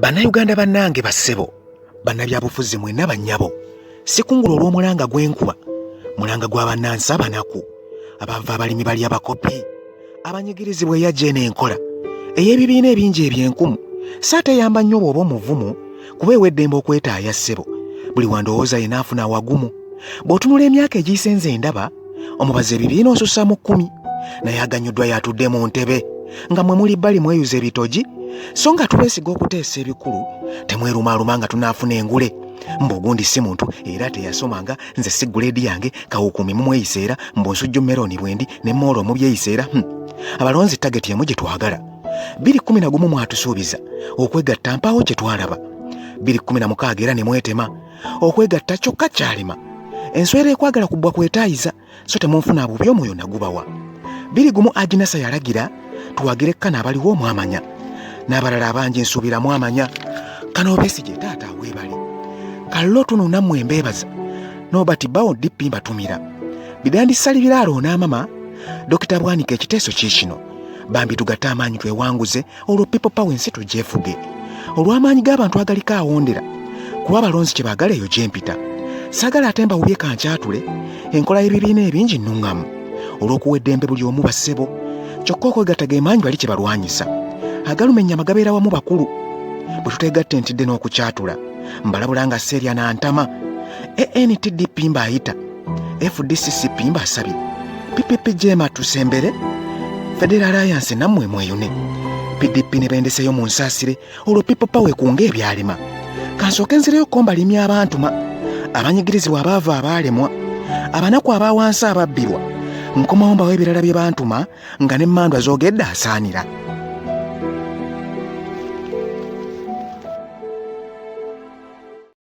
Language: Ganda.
Bannayuganda bannange bassebo, bannabyabufuzi mwenna bannyabo, sikungula olw'omulanga gw'enkuba, mulanga gwa bannansi abanaku, abava abalimi bali abakopi, abanyigirizibwa eyajja eno enkola, ey'ebibiina ebingi ebyenkumu, saateyamba nnyo bw'oba omuvumu, kuba eweddembe okwetaaya ssebo, buli wandowooza ye naafuna awagumu, bw'otunula emyaka egisenze endaba, omubaza ebibiina osussa mu 10, naye aganyuddwa yatudde mu ntebe, nga mwe muli bbali mweyuza ebitogi, so nga tubeesiga okuteesa ebikulu, temwerumaaluma nga tunaafuna engule. Mbugundi si muntu era teyasomanga, nze si guleedi yange kawukumi mumweyiseera, mbonsujju meroni bwendi ne moolo mubyeyiseera. Abalonzi tageti emu gye twagala. 2011 mwatusuubiza okwegatta mpaawo kye twalaba. 2016 era ne mwetema okwegatta kyokka kyalima. Enswera ekwagala kubbwa kwetaayiza, so temunfuna bubi omwoyo nagubawa. 21 Aginasa yalagira tuwagire kana abaliwo omwamanya, n'abalala abangi nsuubira mwamanya. Kano Besigye taata weebali kallo tuno nammwe embeebaza nobati bawo dippi mbatumira bidandi salibiraalo n'amama Dr. Bwanika ekiteeso kiikino bambi tugatte amaanyi twewanguze olwo people power ensi tugyefuge olw'amaanyi g'abantu agaliko awondera kuba abalonzi kye baagala eyo gye mpita saagala ate mbawubye kankyatule enkola y'ebibiina ebingi nnuŋŋamu olw'okuwa eddembe buli omu bassebo kyokka okwegatta ge maanyi bali kye balwanyisa agaluma ennyama gabeera wamu bakulu bwe tuteegatte ntidde n'okukyatula mbalabula nga Seria n'antama NTDP mbaayita FDCCP mbaasabye PPP Jema tusembere Federal Alliance nammwe mweyune PDP ne bendeseyo mu nsaasire olwo people power ekunga ebyalima kansooke nzireyo ko mbalimya abantuma abanyigirizibwa abaava abaalemwa abanaku abaawansi ababbirwa nkomawo mbawo ebirala bye bantuma nga n'emmandwa zoogedde asaanira.